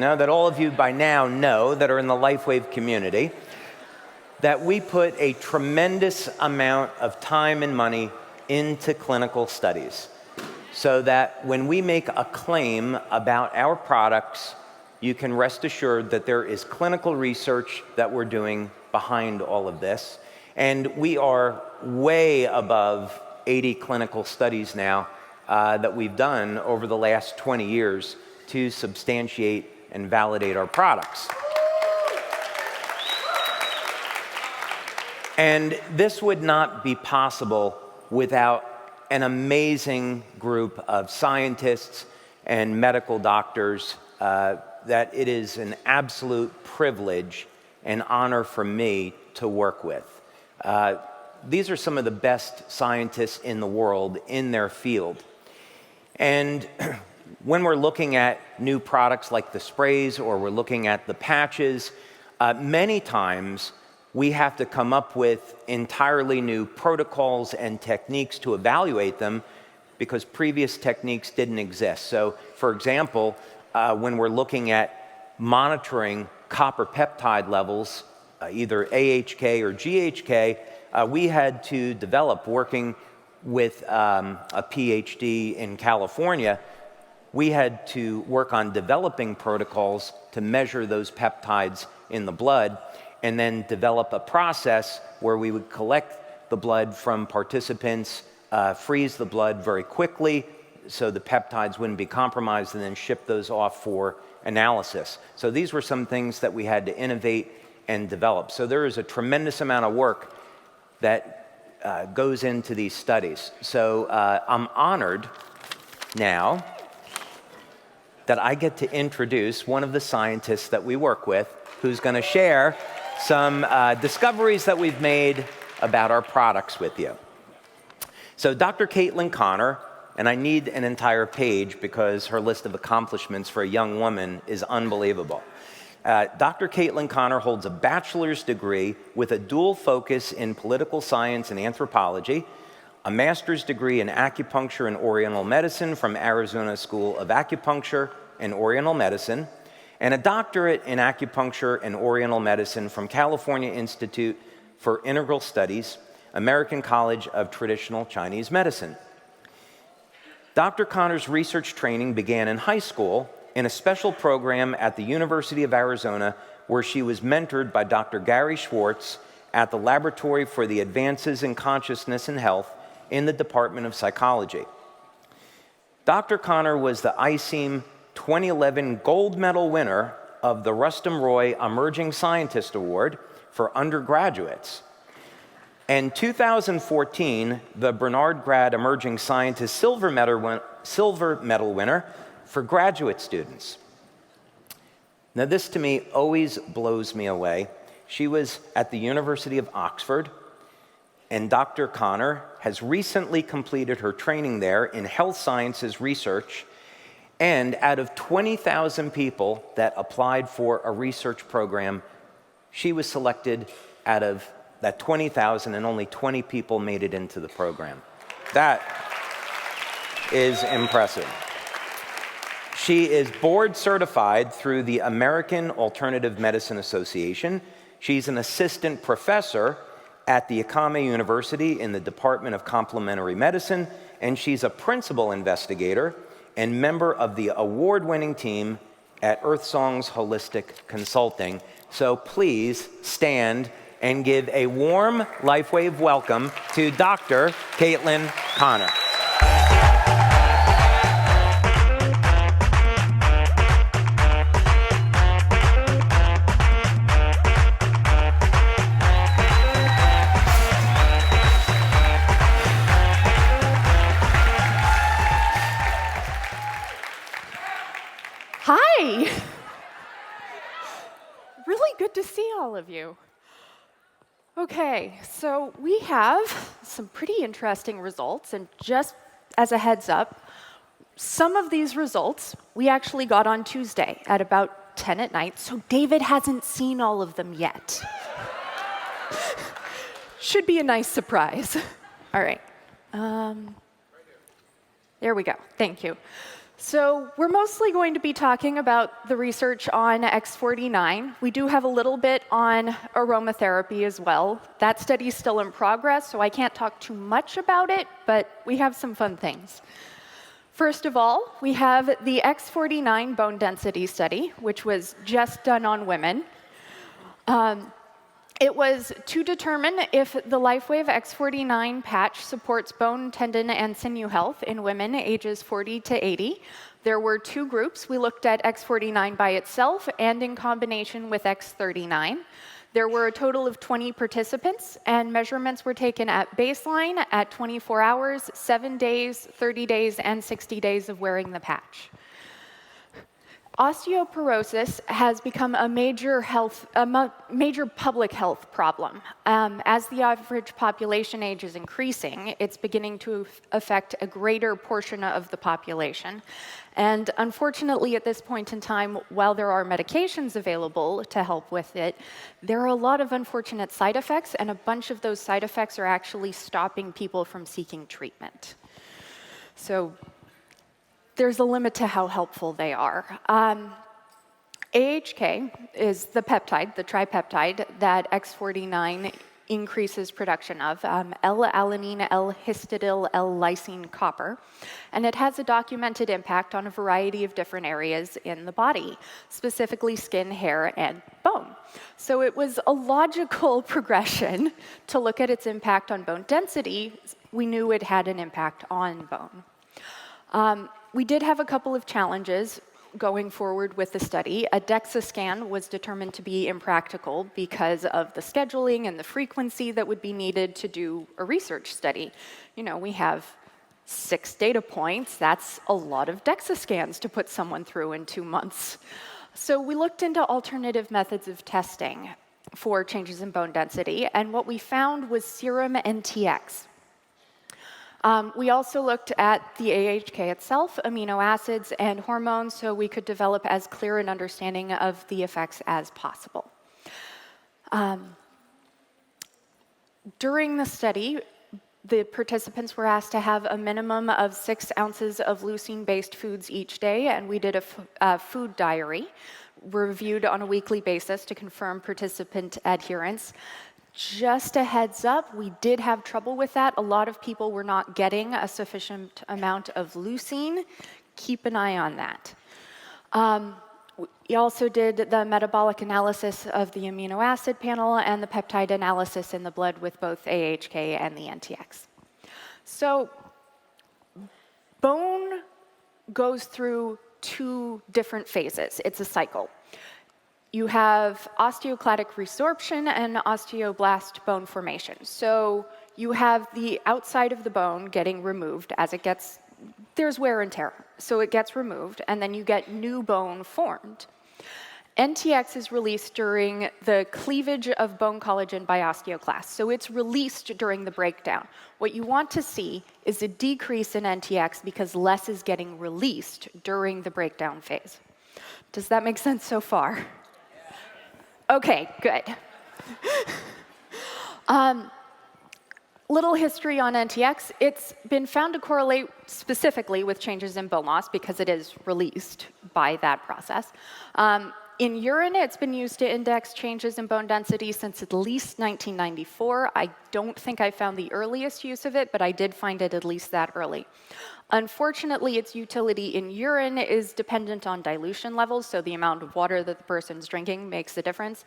that all of you by now know that are in the LIFEWAVE community, that we put a tremendous amount of time and money into clinical studies so that when we make a claim about our products, you can rest assured that there is clinical research that we're doing behind all of this. And we are way above 80 clinical studies now that we've done over the last 20 years to substantiate and validate our products. And this would not be possible without an amazing group of scientists and medical doctors that it is an absolute privilege and honor for me to work with. These are some of the best scientists in the world in their field. And when we're looking at new products like the sprays or we're looking at the patches, many times we have to come up with entirely new protocols and techniques to evaluate them because previous techniques didn't exist. So, for example, when we're looking at monitoring copper peptide levels, either AHK or GHK, we had to develop, working with a PhD in California, we had to work on developing protocols to measure those peptides in the blood and then develop a process where we would collect the blood from participants, freeze the blood very quickly so the peptides wouldn't be compromised, and then ship those off for analysis. So these were some things that we had to innovate and develop. So there is a tremendous amount of work that goes into these studies. So I'm honored now that I get to introduce one of the scientists that we work with who's going to share some discoveries that we've made about our products with you. So Dr. Caitlin Connor, and I need an entire page because her list of accomplishments for a young woman is unbelievable. Dr. Caitlin Connor holds a bachelor's degree with a dual focus in political science and anthropology, a master's degree in acupuncture and oriental medicine from Arizona School of Acupuncture and Oriental Medicine, and a doctorate in acupuncture and oriental medicine from California Institute for Integral Studies, American College of Traditional Chinese Medicine. Dr. Connor's research training began in high school in a special program at the University of Arizona, where she was mentored by Dr. Gary Schwartz at the Laboratory for the Advances in Consciousness and Health in the Department of Psychology. Dr. Connor was the ICEAM 2011 gold medal winner of the Rustum Roy Emerging Scientist Award for undergraduates. And 2014, the Bernard Grad Emerging Scientist Silver Medal winner for graduate students. Now, this to me always blows me away. She was at the University of Oxford, and Dr. Connor has recently completed her training there in health sciences research. And out of 20,000 people that applied for a research program, she was selected out of that 20,000, and only 20 people made it into the program. That is impressive. She is board certified through the American Alternative Medicine Association. She's an assistant professor at the Ikame University in the Department of Complementary Medicine, and she's a principal investigator and member of the award-winning team at Earthsong's Holistic Consulting. So please stand and give a warm LIFEWAVE welcome to Dr. Caitlin Connor. Hi. Really good to see all of you. Okay, so we have some pretty interesting results, and just as a heads up, some of these results we actually got on Tuesday at about 10 at night, so David hasn't seen all of them yet. Should be a nice surprise. All right. There we go. Thank you. So we're mostly going to be talking about the research on X49. We do have a little bit on aromatherapy as well. That study is still in progress, so I can't talk too much about it, but we have some fun things. First of all, we have the X49 bone density study, which was just done on women. It was to determine if the LIFEWAVE X49 patch supports bone, tendon, and sinew health in women ages 40 to 80. There were two groups. We looked at X49 by itself and in combination with X39. There were a total of 20 participants, and measurements were taken at baseline, at 24 hours, 7 days, 30 days, and 60 days of wearing the patch. Osteoporosis has become a major public health problem. As the average population age is increasing, it's beginning to affect a greater portion of the population. And unfortunately, at this point in time, while there are medications available to help with it, there are a lot of unfortunate side effects, and a bunch of those side effects are actually stopping people from seeking treatment. So there's a limit to how helpful they are. AHK is the peptide, the tripeptide, that X49 increases production of, L-alanine, L-histidyl, L-lysine copper. And it has a documented impact on a variety of different areas in the body, specifically skin, hair, and bone. So it was a logical progression to look at its impact on bone density. We knew it had an impact on bone. We did have a couple of challenges going forward with the study. A DEXA scan was determined to be impractical because of the scheduling and the frequency that would be needed to do a research study. You know, we have 6 data points. That's a lot of DEXA scans to put someone through in 2 months. So we looked into alternative methods of testing for changes in bone density, and what we found was serum NTX. We also looked at the AHK itself, amino acids, and hormones, so we could develop as clear an understanding of the effects as possible. During the study, the participants were asked to have a minimum of 6 ounces of leucine-based foods each day, and we did a food diary reviewed on a weekly basis to confirm participant adherence. Just a heads up, we did have trouble with that. A lot of people were not getting a sufficient amount of leucine. Keep an eye on that. We also did the metabolic analysis of the amino acid panel and the peptide analysis in the blood with both AHK and the NTX. So bone goes through 2 different phases. It's a cycle. You have osteoclastic resorption and osteoblast bone formation. So you have the outside of the bone getting removed as it gets, there's wear and tear. So it gets removed, and then you get new bone formed. NTX is released during the cleavage of bone collagen by osteoclasts. So it's released during the breakdown. What you want to see is a decrease in NTX because less is getting released during the breakdown phase. Does that make sense so far? Okay, good. Little history on NTX. It's been found to correlate specifically with changes in bone loss because it is released by that process. In urine, it's been used to index changes in bone density since at least 1994. I don't think I found the earliest use of it, but I did find it at least that early. Unfortunately, its utility in urine is dependent on dilution levels, so the amount of water that the person's drinking makes a difference.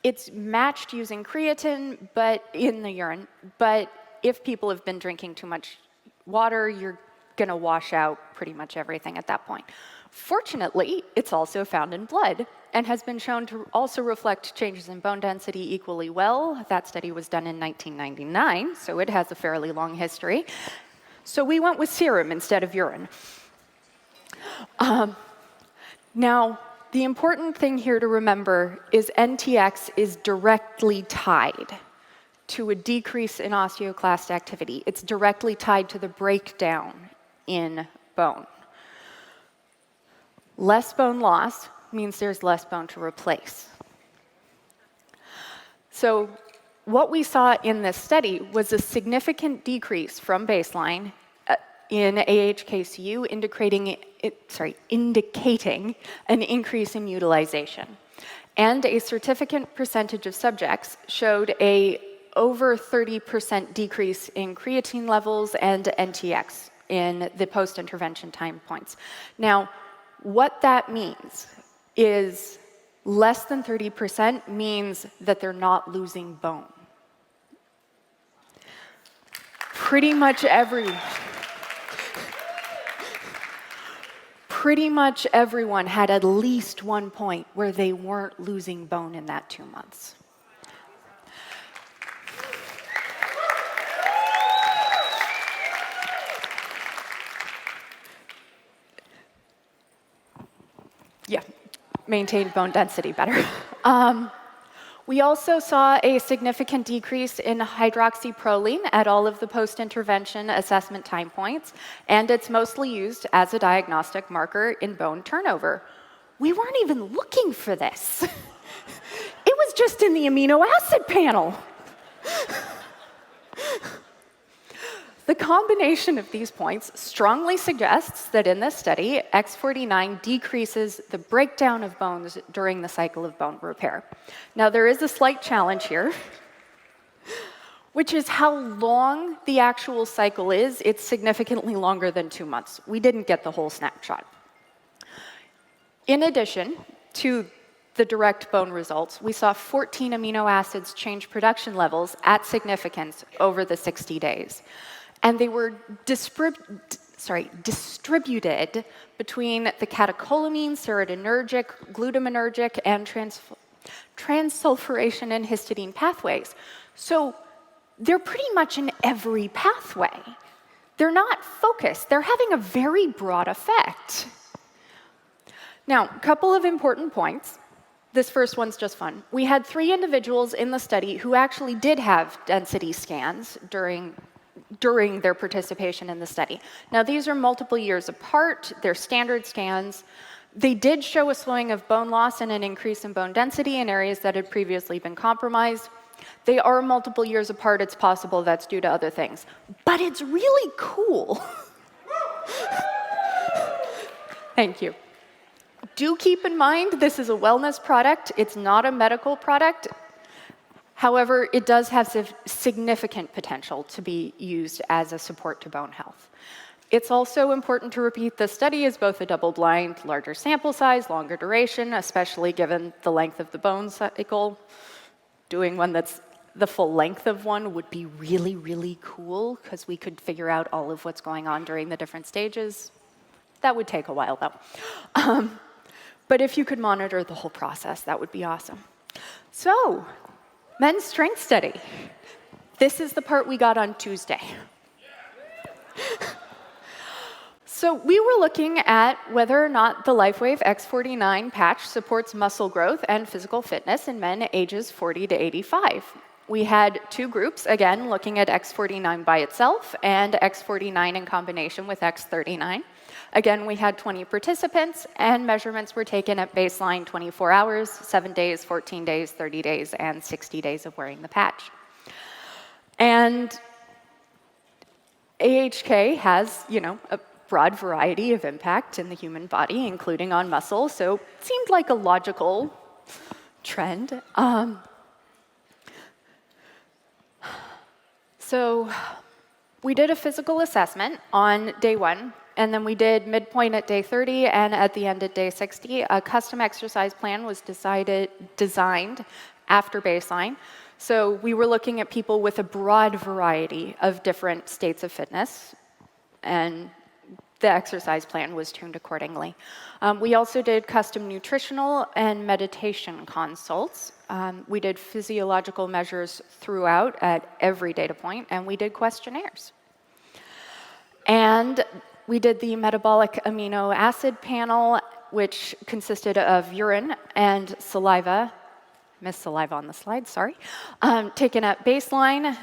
It's matched using creatine, but in the urine. But if people have been drinking too much water, you're going to wash out pretty much everything at that point. Fortunately, it's also found in blood and has been shown to also reflect changes in bone density equally well. That study was done in 1999, so it has a fairly long history. So we went with serum instead of urine. Now, the important thing here to remember is NTX is directly tied to a decrease in osteoclast activity. It's directly tied to the breakdown in bone. Less bone loss means there's less bone to replace. So what we saw in this study was a significant decrease from baseline in AHKCU, indicating an increase in utilization. And a significant percentage of subjects showed a over 30% decrease in creatine levels and NTX in the post-intervention time points. Now, what that means is less than 30% means that they're not losing bone. Pretty much everyone had at least one point where they weren't losing bone in that 2 months. Yeah, maintained bone density better. We also saw a significant decrease in hydroxyproline at all of the post-intervention assessment time points, and it's mostly used as a diagnostic marker in bone turnover. We weren't even looking for this. It was just in the amino acid panel. The combination of these points strongly suggests that in this study, X49 decreases the breakdown of bones during the cycle of bone repair. Now, there is a slight challenge here, which is how long the actual cycle is. It's significantly longer than 2 months. We didn't get the whole snapshot. In addition to the direct bone results, we saw 14 amino acids change production levels at significance over the 60 days. And they were distributed between the catecholamine, serotonergic, glutaminergic, and transsulfuration and histidine pathways. So they're pretty much in every pathway. They're not focused. They're having a very broad effect. Now, a couple of important points. This first one's just fun. We had 3 individuals in the study who actually did have density scans during their participation in the study. Now, these are multiple years apart. They're standard scans. They did show a slowing of bone loss and an increase in bone density in areas that had previously been compromised. They are multiple years apart. It's possible that's due to other things. But it's really cool. Thank you. Do keep in mind, this is a wellness product. It's not a medical product. However, it does have significant potential to be used as a support to bone health. It's also important to repeat the study is both a double-blind, larger sample size, longer duration, especially given the length of the bone cycle. Doing one that's the full length of one would be really, really cool because we could figure out all of what's going on during the different stages. That would take a while, though. But if you could monitor the whole process, that would be awesome. So, men's strength study. This is the part we got on Tuesday. So we were looking at whether or not the LIFEWAVE X49 patch supports muscle growth and physical fitness in men ages 40 to 85. We had 2 groups, again, looking at X49 by itself and X49 in combination with X39. Again, we had 20 participants, and measurements were taken at baseline 24 hours, 7 days, 14 days, 30 days, and 60 days of wearing the patch. And AHK has, a broad variety of impact in the human body, including on muscle, so it seemed like a logical trend. So we did a physical assessment on day 1, and then we did midpoint at day 30 and at the end at day 60. A custom exercise plan was designed after baseline. So we were looking at people with a broad variety of different states of fitness, and the exercise plan was tuned accordingly. We also did custom nutritional and meditation consults. We did physiological measures throughout at every data point, and we did questionnaires. And we did the metabolic amino acid panel, which consisted of urine and saliva, missed saliva on the slide, sorry, taken at baseline,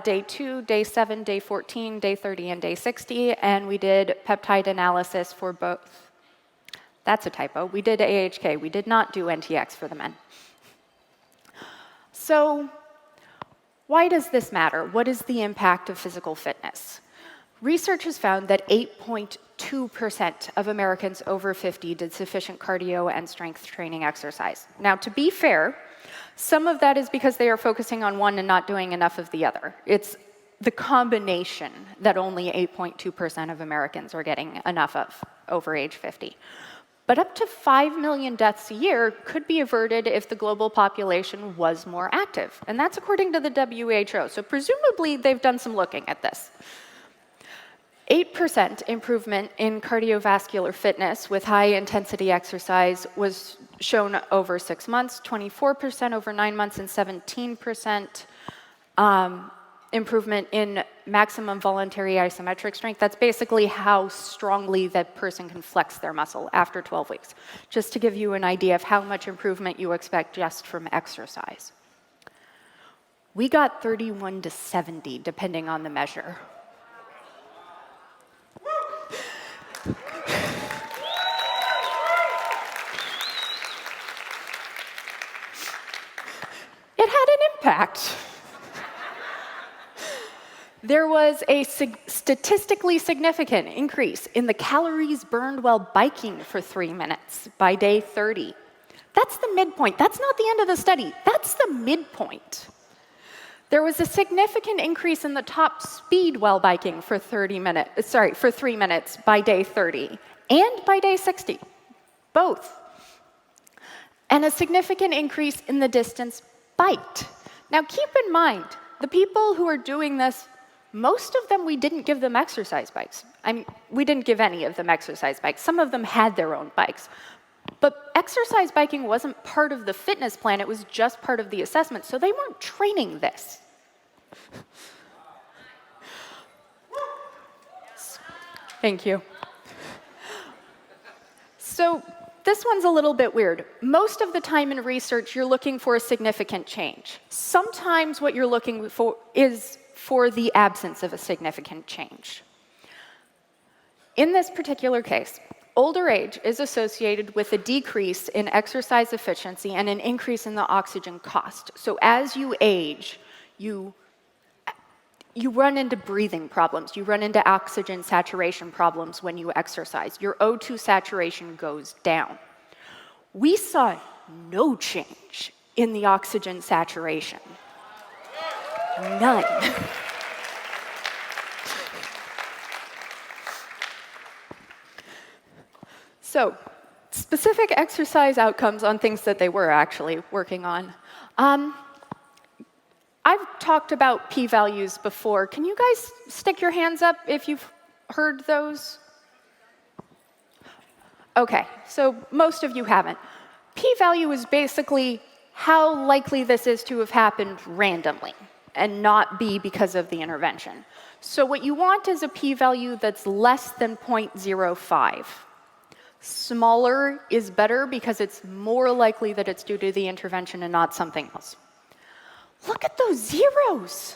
day 2, day 7, day 14, day 30, and day 60, and we did peptide analysis for both. That's a typo. We did AHK. We did not do NTX for the men. So why does this matter? What is the impact of physical fitness? Research has found that 8.2% of Americans over 50 did sufficient cardio and strength training exercise. Now, to be fair, some of that is because they are focusing on one and not doing enough of the other. It's the combination that only 8.2% of Americans are getting enough of over age 50. But up to 5 million deaths a year could be averted if the global population was more active. And that's according to the WHO. So presumably, they've done some looking at this. 8% improvement in cardiovascular fitness with high-intensity exercise was shown over 6 months, 24% over 9 months, and 17% improvement in maximum voluntary isometric strength. That's basically how strongly that person can flex their muscle after 12 weeks, just to give you an idea of how much improvement you expect just from exercise. We got 31 to 70, depending on the measure. It had an impact. There was a statistically significant increase in the calories burned while biking for 3 minutes by day 30. That's the midpoint. That's not the end of the study. That's the midpoint. There was a significant increase in the top speed while biking for 3 minutes by day 30 and by day 60, both. And a significant increase in the distance biked. Now keep in mind, the people who are doing this, most of them, we didn't give them exercise bikes. I mean, we didn't give any of them exercise bikes. Some of them had their own bikes. But exercise biking wasn't part of the fitness plan. It was just part of the assessment. So they weren't training this. Thank you. So this one's a little bit weird. Most of the time in research, you're looking for a significant change. Sometimes what you're looking for is for the absence of a significant change. In this particular case, older age is associated with a decrease in exercise efficiency and an increase in the oxygen cost. So as you age, you run into breathing problems. You run into oxygen saturation problems when you exercise. Your O2 saturation goes down. We saw no change in the oxygen saturation. None. So, specific exercise outcomes on things that they were actually working on. I've talked about p-values before. Can you guys stick your hands up if you've heard those? Okay, so most of you haven't. P-value is basically how likely this is to have happened randomly and not be because of the intervention. So what you want is a p-value that's less than 0.05. Smaller is better because it's more likely that it's due to the intervention and not something else. Look at those zeros.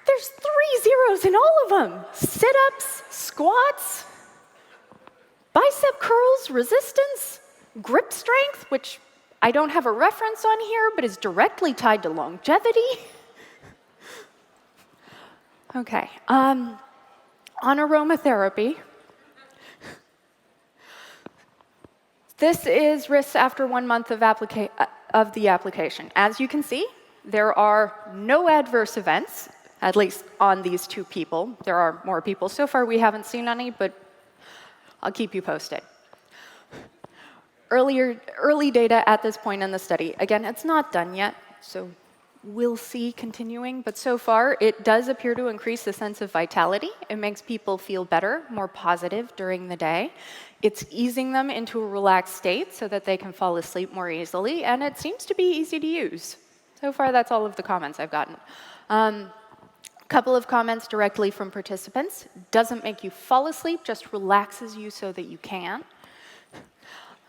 There's 3 zeros in all of them. Sit-ups, squats, bicep curls, resistance, grip strength, which I don't have a reference on here, but is directly tied to longevity. Okay, on aromatherapy, this is risks after 1 month of the application. As you can see, there are no adverse events, at least on these 2 people. There are more people. So far, we haven't seen any, but I'll keep you posted. Early data at this point in the study. Again, it's not done yet, so we'll see continuing. But so far, it does appear to increase the sense of vitality. It makes people feel better, more positive during the day. It's easing them into a relaxed state so that they can fall asleep more easily, and it seems to be easy to use. So far, that's all of the comments I've gotten. Couple of comments directly from participants. Doesn't make you fall asleep, just relaxes you so that you can.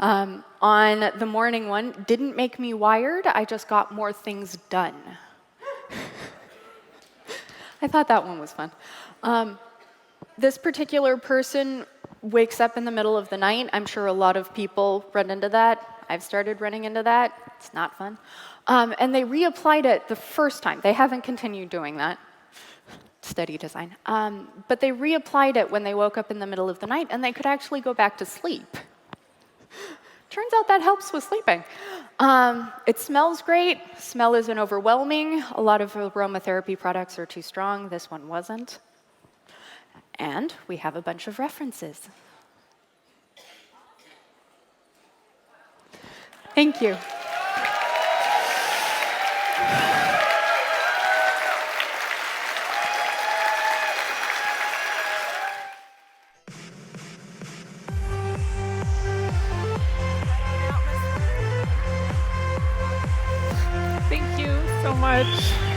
On the morning one, didn't make me wired, I just got more things done. I thought that one was fun. This particular person wakes up in the middle of the night. I'm sure a lot of people run into that. I've started running into that. It's not fun. And they reapplied it the first time. They haven't continued doing that. Study design. But they reapplied it when they woke up in the middle of the night, and they could actually go back to sleep. Turns out that helps with sleeping. It smells great. Smell isn't overwhelming. A lot of aromatherapy products are too strong. This one wasn't. And we have a bunch of references. Thank you. Thank you so much.